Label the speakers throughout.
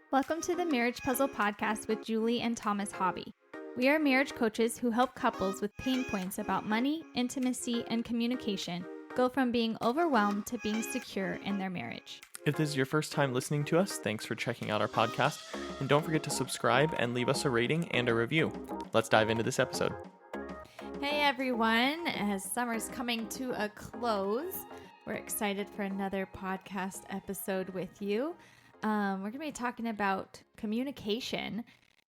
Speaker 1: Welcome to the Marriage Puzzle Podcast with Julie and Thomas Hobby. We are marriage coaches who help couples with pain points about money, intimacy, and communication go from being overwhelmed to being secure in their marriage.
Speaker 2: If this is your first time listening to us, thanks for checking out our podcast. And don't forget to subscribe and leave us a rating and a review. Let's dive into this episode.
Speaker 1: Hey everyone, as summer's coming to a close, we're excited for another podcast episode with you. We're going to be talking about communication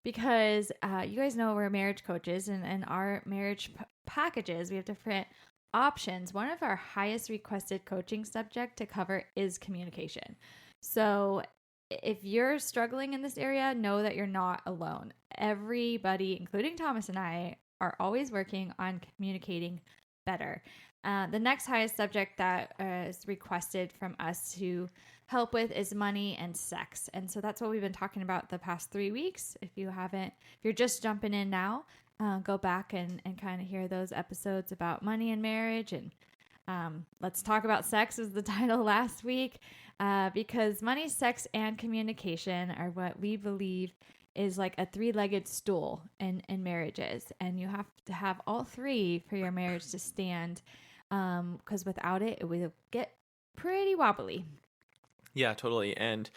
Speaker 1: because you guys know we're marriage coaches and our marriage packages, we have different options. One of our highest requested coaching subject to cover is communication. So if you're struggling in this area, know that you're not alone. Everybody, including Thomas and I, are always working on communicating better. The next highest subject that is requested from us to help with is money and sex. And so that's what we've been talking about the past 3 weeks. If you're just jumping in now, go back and kind of hear those episodes about money and marriage. And let's talk about sex is the title last week, because money, sex, and communication are what we believe is like a three-legged stool in marriages. And you have to have all three for your marriage to stand, because without it, it will get pretty wobbly.
Speaker 2: Yeah, totally. And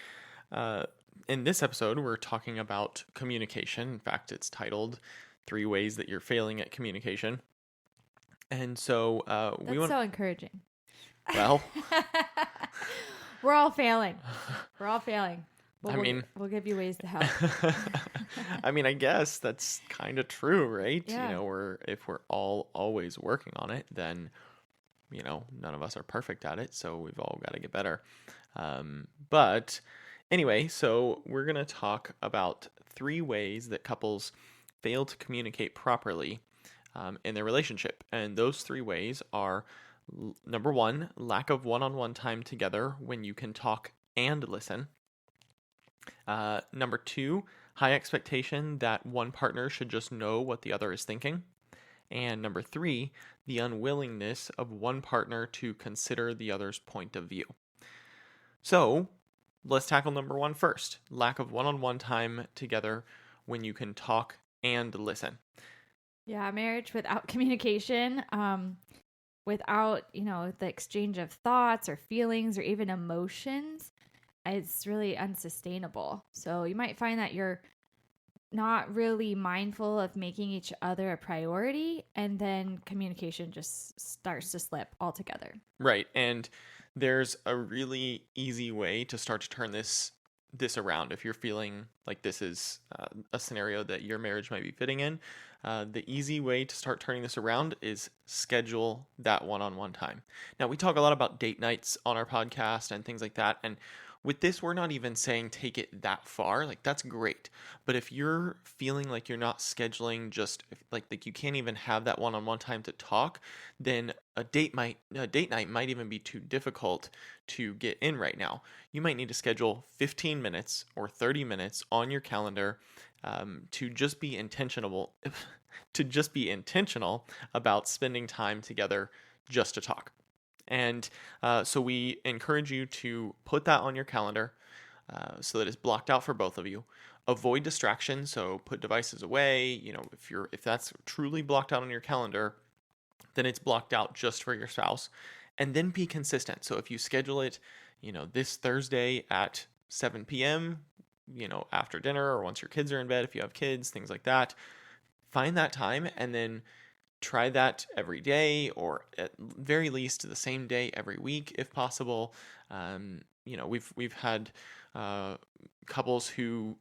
Speaker 2: in this episode, we're talking about communication. In fact, it's titled 3 Ways That You're Failing at Communication. And so
Speaker 1: That's so encouraging.
Speaker 2: Well,
Speaker 1: we're all failing. We're all failing. But we'll give you ways to help.
Speaker 2: I mean, I guess that's kind of true, right?
Speaker 1: Yeah.
Speaker 2: You know, if we're all always working on it, then, you know, none of us are perfect at it. So we've all got to get better. But anyway, so we're going to talk about 3 ways that couples fail to communicate properly in their relationship. And those 3 ways are, number 1, lack of one-on-one time together when you can talk and listen. Number 2, high expectation that one partner should just know what the other is thinking. And number 3, the unwillingness of one partner to consider the other's point of view. So let's tackle number 1 first. Lack of one-on-one time together when you can talk and listen.
Speaker 1: Yeah, marriage without communication, without, the exchange of thoughts or feelings or even emotions, it's really unsustainable. So you might find that you're not really mindful of making each other a priority, and then communication just starts to slip altogether.
Speaker 2: Right. And there's a really easy way to start to turn this around. If you're feeling like this is a scenario that your marriage might be fitting in, the easy way to start turning this around is schedule that one-on-one time. Now, we talk a lot about date nights on our podcast and things like that. And with this, we're not even saying take it that far. Like, that's great. But if you're feeling like you're not scheduling like you can't even have that one-on-one time to talk, then a date night might even be too difficult to get in right now. You might need to schedule 15 minutes or 30 minutes on your calendar to just be intentional about spending time together just to talk. And so we encourage you to put that on your calendar so that it's blocked out for both of you. Avoid distractions, so put devices away. You know, if that's truly blocked out on your calendar, then it's blocked out just for your spouse. And then be consistent. So if you schedule it, this Thursday at 7 p.m., after dinner or once your kids are in bed, if you have kids, things like that, find that time and then try that every day, or at very least the same day every week if possible. We've had couples who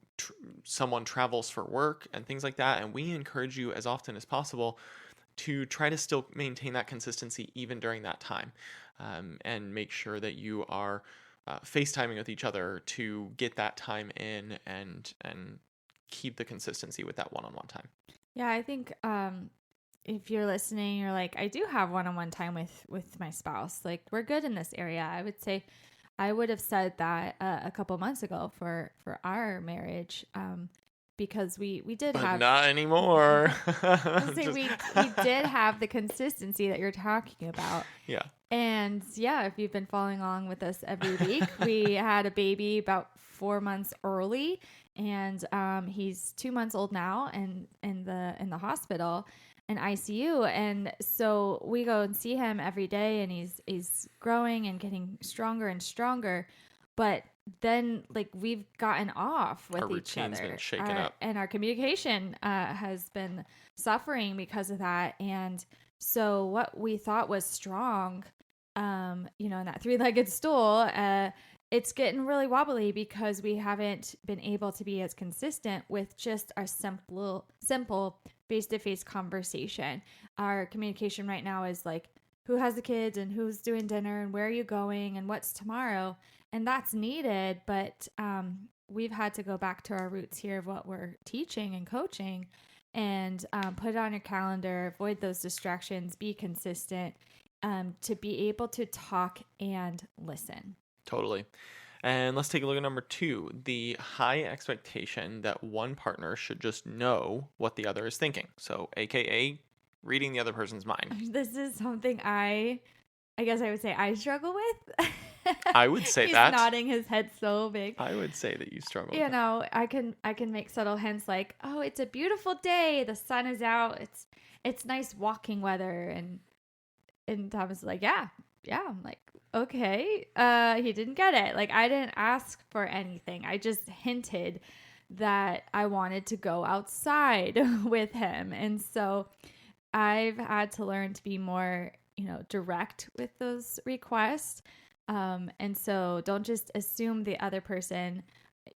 Speaker 2: someone travels for work and things like that, and we encourage you as often as possible to try to still maintain that consistency even during that time, and make sure that you are FaceTiming with each other to get that time in and keep the consistency with that one-on-one time.
Speaker 1: Yeah, I think if you're listening, you're like, I do have one-on-one time with my spouse. Like, we're good in this area. I would say I would have said that a couple months ago for our marriage, because we did
Speaker 2: but
Speaker 1: have...
Speaker 2: not anymore.
Speaker 1: we did have the consistency that you're talking about.
Speaker 2: Yeah.
Speaker 1: And yeah, if you've been following along with us every week, we had a baby about 4 months early, and he's 2 months old now, and in the hospital in ICU. And so we go and see him every day, and he's growing and getting stronger and stronger. But then, like, we've gotten off with
Speaker 2: Our
Speaker 1: each
Speaker 2: routine's
Speaker 1: other,
Speaker 2: been shaken up.
Speaker 1: and our communication has been suffering because of that. And so what we thought was strong, in that three-legged stool, it's getting really wobbly because we haven't been able to be as consistent with just our simple face-to-face conversation. Our communication right now is like, who has the kids and who's doing dinner and where are you going and what's tomorrow? And that's needed, but we've had to go back to our roots here of what we're teaching and coaching, and put it on your calendar, avoid those distractions, be consistent, to be able to talk and listen.
Speaker 2: Totally. And let's take a look at number 2, the high expectation that one partner should just know what the other is thinking. So, AKA reading the other person's mind.
Speaker 1: This is something I guess I would say I struggle with.
Speaker 2: I would say
Speaker 1: He's
Speaker 2: that.
Speaker 1: nodding his head so big.
Speaker 2: I would say that you struggle with
Speaker 1: You
Speaker 2: that.
Speaker 1: know, I can make subtle hints like, oh, it's a beautiful day. The sun is out. It's nice walking weather. And Thomas is like, yeah. I'm like, okay. He didn't get it. Like, I didn't ask for anything. I just hinted that I wanted to go outside with him. And so I've had to learn to be more, direct with those requests. And so don't just assume the other person,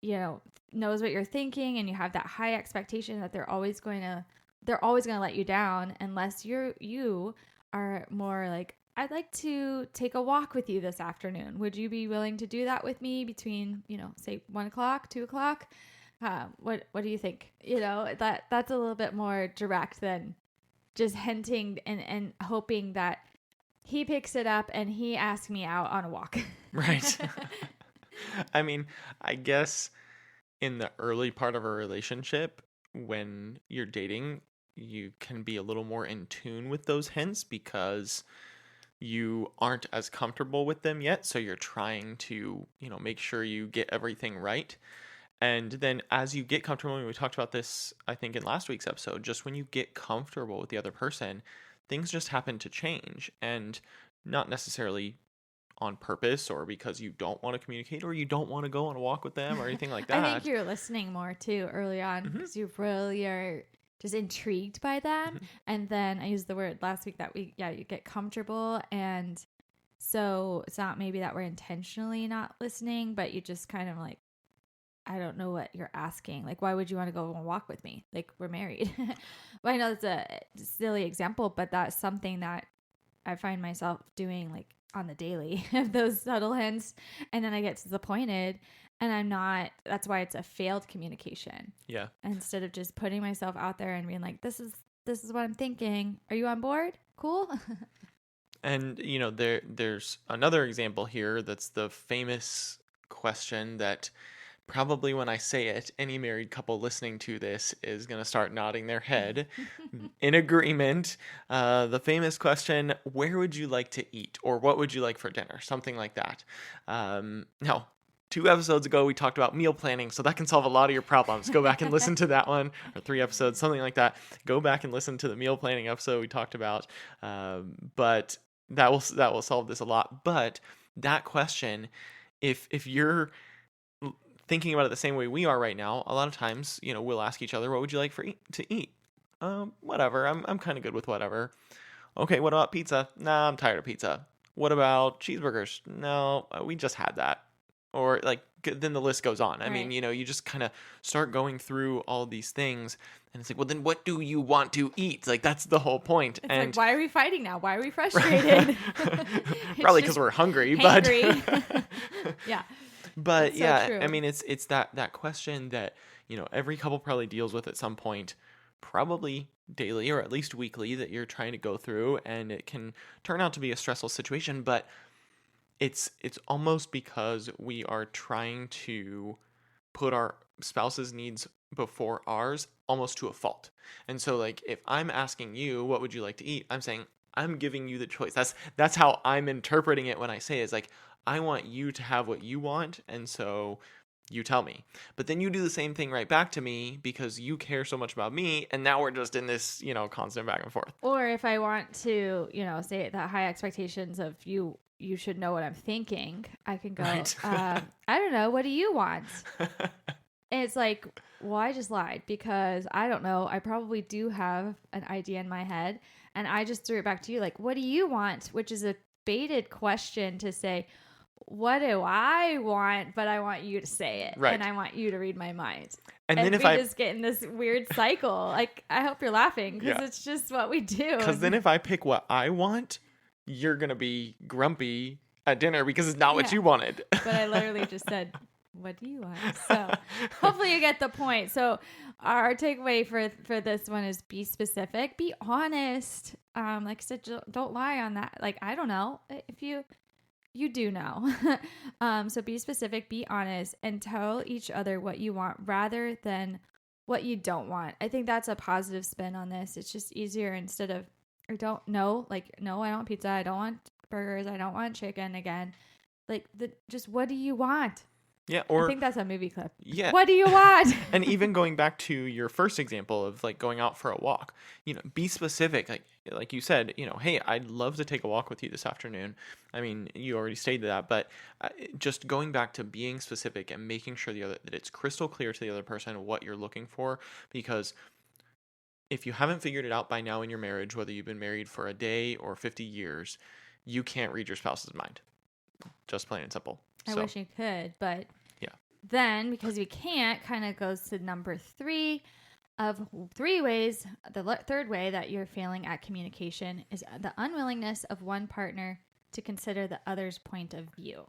Speaker 1: knows what you're thinking, and you have that high expectation that they're always going to let you down, unless you are more like, I'd like to take a walk with you this afternoon. Would you be willing to do that with me between, say 1 o'clock, 2 o'clock? What do you think? That's a little bit more direct than just hinting and hoping that he picks it up and he asks me out on a walk.
Speaker 2: Right. I mean, I guess in the early part of a relationship, when you're dating, you can be a little more in tune with those hints because you aren't as comfortable with them yet. So you're trying to, make sure you get everything right. And then as you get comfortable, and we talked about this, I think, in last week's episode, just when you get comfortable with the other person, things just happen to change, and not necessarily on purpose or because you don't want to communicate or you don't want to go on a walk with them or anything like that.
Speaker 1: I think you're listening more too early on because you really are just intrigued by them. And then I used the word last week that you get comfortable. And so it's not maybe that we're intentionally not listening, but you just kind of like, I don't know what you're asking. Like, why would you want to go on a walk with me? Like, we're married. Well, I know it's a silly example, but that's something that I find myself doing like on the daily of those subtle hints. And then I get disappointed, and I'm not, that's why it's a failed communication.
Speaker 2: Yeah.
Speaker 1: Instead of just putting myself out there and being like, this is what I'm thinking. Are you on board? Cool.
Speaker 2: And, there's another example here that's the famous question that probably when I say it, any married couple listening to this is going to start nodding their head in agreement. The famous question, where would you like to eat? Or what would you like for dinner? Something like that. Now, 2 episodes ago, we talked about meal planning, so that can solve a lot of your problems. Go back and listen to that one, or 3 episodes, something like that. Go back and listen to the meal planning episode we talked about. But that will solve this a lot. But that question, if you're thinking about it the same way we are right now, a lot of times, we'll ask each other, what would you like to eat? Whatever. I'm kind of good with whatever. Okay, what about pizza? Nah, I'm tired of pizza. What about cheeseburgers? No, we just had that. Or like, then the list goes on. I mean, you just kind of start going through all these things, and it's like, well, then what do you want to eat? Like, that's the whole point.
Speaker 1: It's like, why are we fighting now? Why are we frustrated?
Speaker 2: Probably because we're hungry,
Speaker 1: hangry.
Speaker 2: but
Speaker 1: yeah.
Speaker 2: But
Speaker 1: so
Speaker 2: yeah,
Speaker 1: true.
Speaker 2: I mean, it's that question that, every couple probably deals with at some point, probably daily or at least weekly, that you're trying to go through, and it can turn out to be a stressful situation, but it's almost because we are trying to put our spouse's needs before ours almost to a fault. And so, like, if I'm asking you, what would you like to eat? I'm saying, I'm giving you the choice. That's how I'm interpreting it when I say it, is like, I want you to have what you want, and so You tell me. But then you do the same thing right back to me because you care so much about me. And now we're just in this, constant back and forth.
Speaker 1: Or if I want to, say that high expectations of you should know what I'm thinking, I can go,
Speaker 2: Right.
Speaker 1: I don't know. What do you want? And it's like, well, I just lied because I don't know. I probably do have an idea in my head. And I just threw it back to you. Like, what do you want? Which is a baited question to say, what do I want? But I want you to say it.
Speaker 2: Right.
Speaker 1: And I want you to read my mind.
Speaker 2: And then if
Speaker 1: we
Speaker 2: I
Speaker 1: just get in this weird cycle. Like, I hope you're laughing because
Speaker 2: Yeah.
Speaker 1: it's just what we do.
Speaker 2: Because then if I pick what I want, you're going to be grumpy at dinner because it's not what
Speaker 1: Yeah.
Speaker 2: you wanted.
Speaker 1: But I literally just said, what do you want? So hopefully you get the point. So our takeaway for this one is be specific, be honest. Like I said, don't lie on that. Like, I don't know if you do know. So be specific, be honest, and tell each other what you want rather than what you don't want. I think that's a positive spin on this. It's just easier instead of, or don't know, like, no, I don't want pizza. I don't want burgers. I don't want chicken again. Like, just what do you want?
Speaker 2: Yeah.
Speaker 1: I
Speaker 2: Or
Speaker 1: think that's a movie clip.
Speaker 2: yeah.
Speaker 1: What do you want?
Speaker 2: And even going back to your first example of like going out for a walk, be specific. Like you said, hey, I'd love to take a walk with you this afternoon. I mean, you already stated that, but just going back to being specific and making sure that it's crystal clear to the other person what you're looking for, because if you haven't figured it out by now in your marriage, whether you've been married for a day or 50 years, you can't read your spouse's mind. Just plain and simple.
Speaker 1: I wish you could, but
Speaker 2: yeah.
Speaker 1: Then, because we can't, kind of goes to number 3 of 3 ways. The third way that you're failing at communication is the unwillingness of one partner to consider the other's point of view.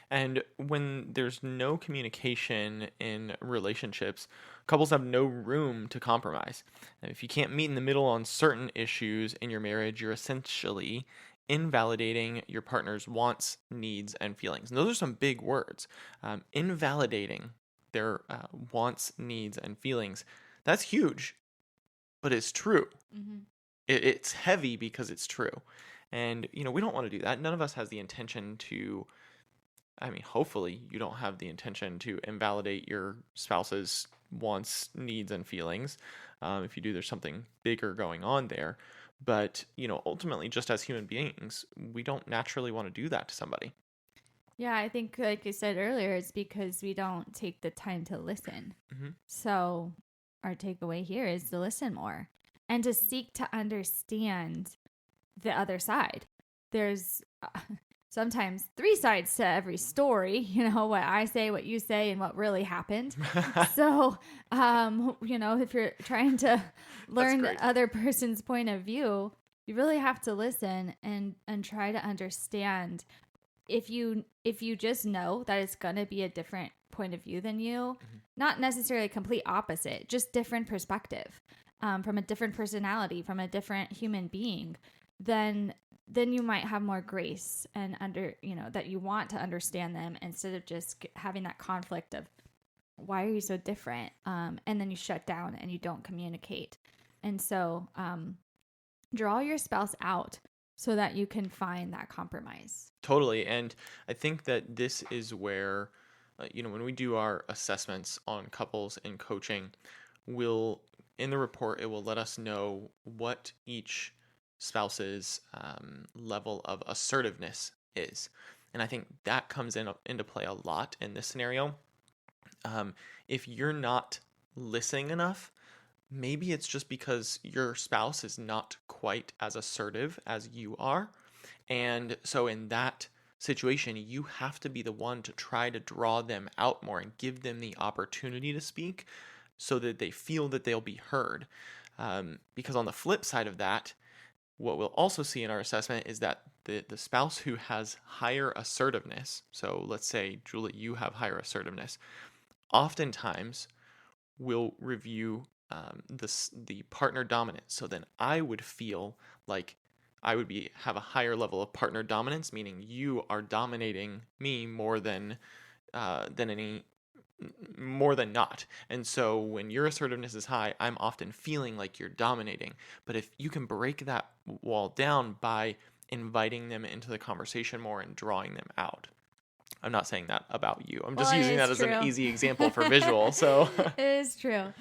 Speaker 2: And when there's no communication in relationships, couples have no room to compromise. And if you can't meet in the middle on certain issues in your marriage, you're essentially invalidating your partner's wants, needs, and feelings. And those are some big words. Invalidating their wants, needs, and feelings. That's huge, but it's true.
Speaker 1: Mm-hmm.
Speaker 2: It's heavy because it's true. And, we don't want to do that. None of us has the intention to, hopefully you don't have the intention to invalidate your spouse's wants, needs, and feelings. If you do, there's something bigger going on there. But, ultimately, just as human beings, we don't naturally want to do that to somebody.
Speaker 1: Yeah, I think, like I said earlier, it's because we don't take the time to listen.
Speaker 2: Mm-hmm.
Speaker 1: So our takeaway here is to listen more and to seek to understand the other side. There's sometimes 3 sides to every story, what I say, what you say, and what really happened. So, if you're trying to learn the other person's point of view, you really have to listen and try to understand. If you just know that it's going to be a different point of view than you,
Speaker 2: mm-hmm.
Speaker 1: not necessarily a complete opposite, just different perspective, from a different personality, from a different human being, then you might have more grace and that you want to understand them instead of just having that conflict of why are you so different? And then you shut down and you don't communicate. And so draw your spouse out so that you can find that compromise.
Speaker 2: Totally. And I think that this is where, when we do our assessments on couples in coaching, in the report, it will let us know what each spouse's level of assertiveness is. And I think that comes into play a lot in this scenario. If you're not listening enough, maybe it's just because your spouse is not quite as assertive as you are. And so in that situation, you have to be the one to try to draw them out more and give them the opportunity to speak so that they feel that they'll be heard. Because on the flip side of that, what we'll also see in our assessment is that the spouse who has higher assertiveness, so let's say, Julie, you have higher assertiveness, oftentimes will review the partner dominance. So then I would feel like I would have a higher level of partner dominance, meaning you are dominating me more than not. And so when your assertiveness is high, I'm often feeling like you're dominating. But if you can break that wall down by inviting them into the conversation more and drawing them out, I'm not saying that about you. I'm
Speaker 1: Well,
Speaker 2: just
Speaker 1: it
Speaker 2: using that
Speaker 1: is
Speaker 2: as an
Speaker 1: true.
Speaker 2: easy example for visual. So
Speaker 1: It is true.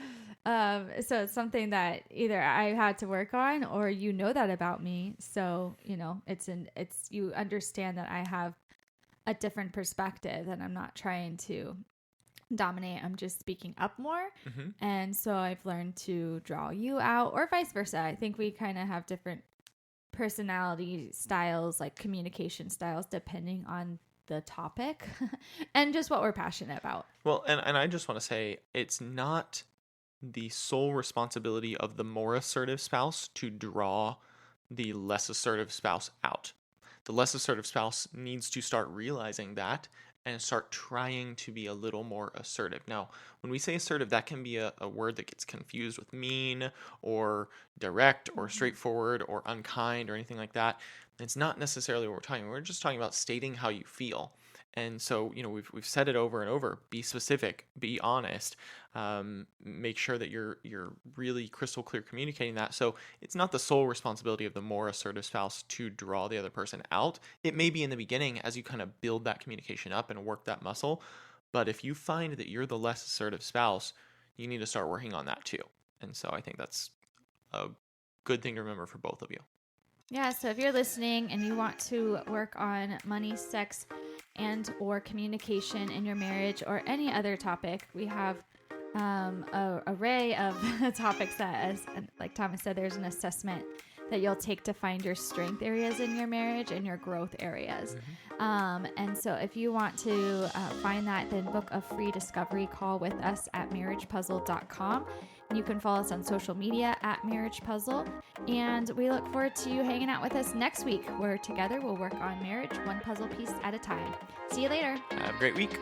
Speaker 1: So it's something that either I had to work on or you know that about me. So, you understand that I have a different perspective and I'm not trying to dominate. I'm just speaking up more.
Speaker 2: Mhm.
Speaker 1: And so I've learned to draw you out or vice versa. I think we kind of have different personality styles, like communication styles, depending on the topic and just what we're passionate about.
Speaker 2: Well, and I just want to say it's not the sole responsibility of the more assertive spouse to draw the less assertive spouse out. The less assertive spouse needs to start realizing that and start trying to be a little more assertive. Now, when we say assertive, that can be a word that gets confused with mean or direct or straightforward or unkind or anything like that. It's not necessarily what we're talking about. We're just talking about stating how you feel. And so, we've said it over and over. Be specific, be honest, make sure that you're really crystal clear communicating that. So it's not the sole responsibility of the more assertive spouse to draw the other person out. It may be in the beginning as you kind of build that communication up and work that muscle. But if you find that you're the less assertive spouse, you need to start working on that too. And so I think that's a good thing to remember for both of you.
Speaker 1: Yeah, so if you're listening and you want to work on money, sex, and or communication in your marriage or any other topic, we have a array of topics that, as like Thomas said, there's an assessment that you'll take to find your strength areas in your marriage and your growth areas. And so if you want to find that, then book a free discovery call with us at marriagepuzzle.com. You can follow us on social media at Marriage Puzzle. And we look forward to you hanging out with us next week, where together we'll work on marriage one puzzle piece at a time. See you later.
Speaker 2: Have a great week.